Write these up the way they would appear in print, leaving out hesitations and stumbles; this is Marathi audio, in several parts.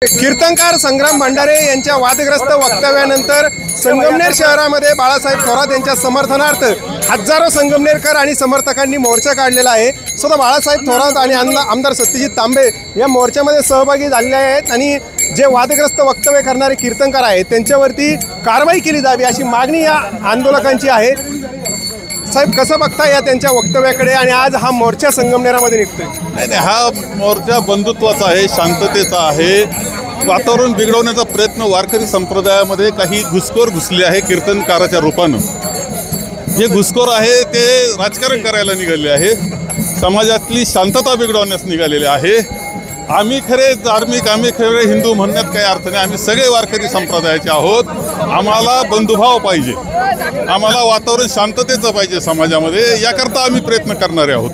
कीर्तनकार संग्राम भंडारे यांच्या वादग्रस्त वक्तव्यानंतर संगमनेर शहरामध्ये बाळासाहेब थोरात यांच्या समर्थनार्थ हजारो संगमनेरकर आणि समर्थकांनी मोर्चा काढलेला आहे। स्वतः बाळासाहेब थोरात आणि आमदार सत्यजित तांबे या मोर्चामध्ये सहभागी झालेले आहेत आणि जे वादग्रस्त वक्तव्य करणारे कीर्तनकार आहेत त्यांच्यावरती कारवाई केली जावी अशी मागणी या आंदोलकांची आहे। साहेब, कसं बघता या त्यांच्या वक्तव्याकडे आणि आज हा मोर्चा संगमनेरामध्ये निघतोय? नाही, हा मोर्चा बंधुत्वाचा आहे, शांततेचा आहे। वातावरण बिघडवण्याचा प्रयत्न वारकरी संप्रदायामध्ये काही घुसखोर घुसले आहे कीर्तनकाराच्या रूपानं। जे घुसखोर आहे ते राजकारण करायला निघाले आहे, समाजातली शांतता बिघडवण्यास निघालेले आहे। आम्ही खरे धार्मिक, आम्ही खरे हिंदू म्हणण्यात काही अर्थ नाही। आम्ही सगळे वारकरी संप्रदायाचे आहोत। आम्हाला बंधुभाव पाहिजे, आम्हाला वातावरण शांततेचं पाहिजे समाजामध्ये, याकरता आम्ही प्रयत्न करणारे आहोत।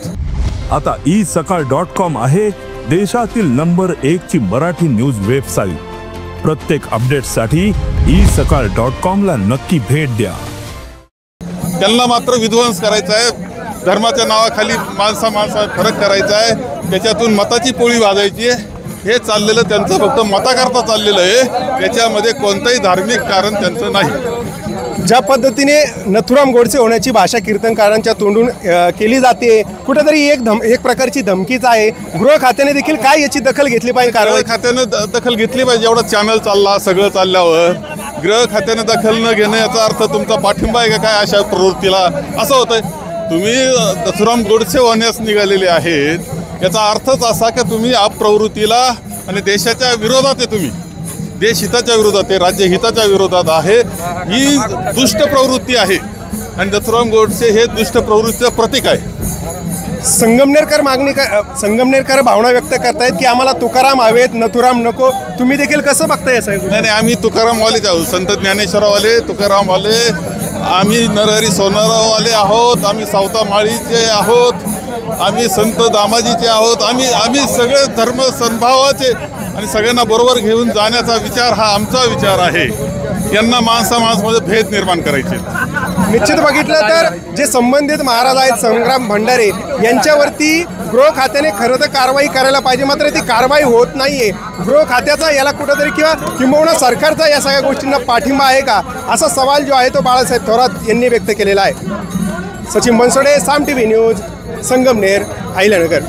आता isakal.com आहे देशातील नंबर 1 ची मराठी न्यूज वेबसाईट। प्रत्येक अपडेटसाठी isakal.com ला नक्की भेट द्या। त्यांना मात्र विध्वंस करायचा आहे, धर्माच्या नावाखाली माणसा फरक करायचा आहे, त्याच्यातून मताची पोळी वाजायची आहे। हे चाललेलं त्यांचं फक्त मताकरता चाललेलं आहे, त्याच्यामध्ये कोणतंही धार्मिक कारण त्यांचं नाही। ज्या पद्धतीने नथुराम गोडसे होण्याची भाषा कीर्तनकारांच्या तोंडून केली जाते, कुठेतरी एक प्रकारची धमकीच आहे। गृह खात्याने देखील काय याची दखल घेतली पाहिजे? कारवाई खात्यानं दखल घेतली पाहिजे। एवढा चॅनल चालला, सगळं चालल्यावर गृह खात्याने दखल न घेणं याचा अर्थ तुमचा पाठिंबा आहे का काय अशा प्रवृत्तीला? असं होतंय, तुम्ही नथुराम गोडसे होण्यास निघालेले आहेत याचा अर्थच असा की तुम्ही प्रवृत्तीला आणि देशाच्या विरोधात आहे। तुम्ही देशहिताच्या विरोधात आहे, राज्यहिताच्या विरोधात आहे। ही दुष्ट प्रवृत्ती आहे आणि नथुराम गोडसे हे दुष्ट प्रवृत्तीचं प्रतीक आहे। संगमनेरकर भावना व्यक्त करतायत की आम्हाला तुकाराम हवेत, नथुराम नको। तुम्ही देखील कसं बघताय साहेब? नाही, आम्ही तुकारामवालेच आहोत, संत ज्ञानेश्वरवाले, तुकारामवाले, आम्ही नरहरी सोनारावाले आहोत, आम्ही सावता माळीचे आहोत, आम्ही संत दामाजीचे आहोत। आम्ही सगळे धर्म सद्भावाचे आणि सगळ्यांना बरोबर घेऊन जाण्याचा विचार हा आमचा विचार आहे। यांना माणसामध्ये भेद निर्माण करायचे। निश्चित बघितलं तर जे संबंधित महाराज आहेत संग्राम भंडारे यांच्यावरती गृह खात्याने खरं तर कारवाई करायला पाहिजे, मात्र ती कारवाई होत नाहीये। गृह खात्याचा याला कुठंतरी किंबहुना सरकारचा या सगळ्या गोष्टींना पाठिंबा आहे का, असा सवाल जो आहे तो बाळासाहेब थोरात यांनी व्यक्त केलेला आहे। सचिन बनसोडे, साम टीव्ही न्यूज, संगमनेर, अहिल्यानगर।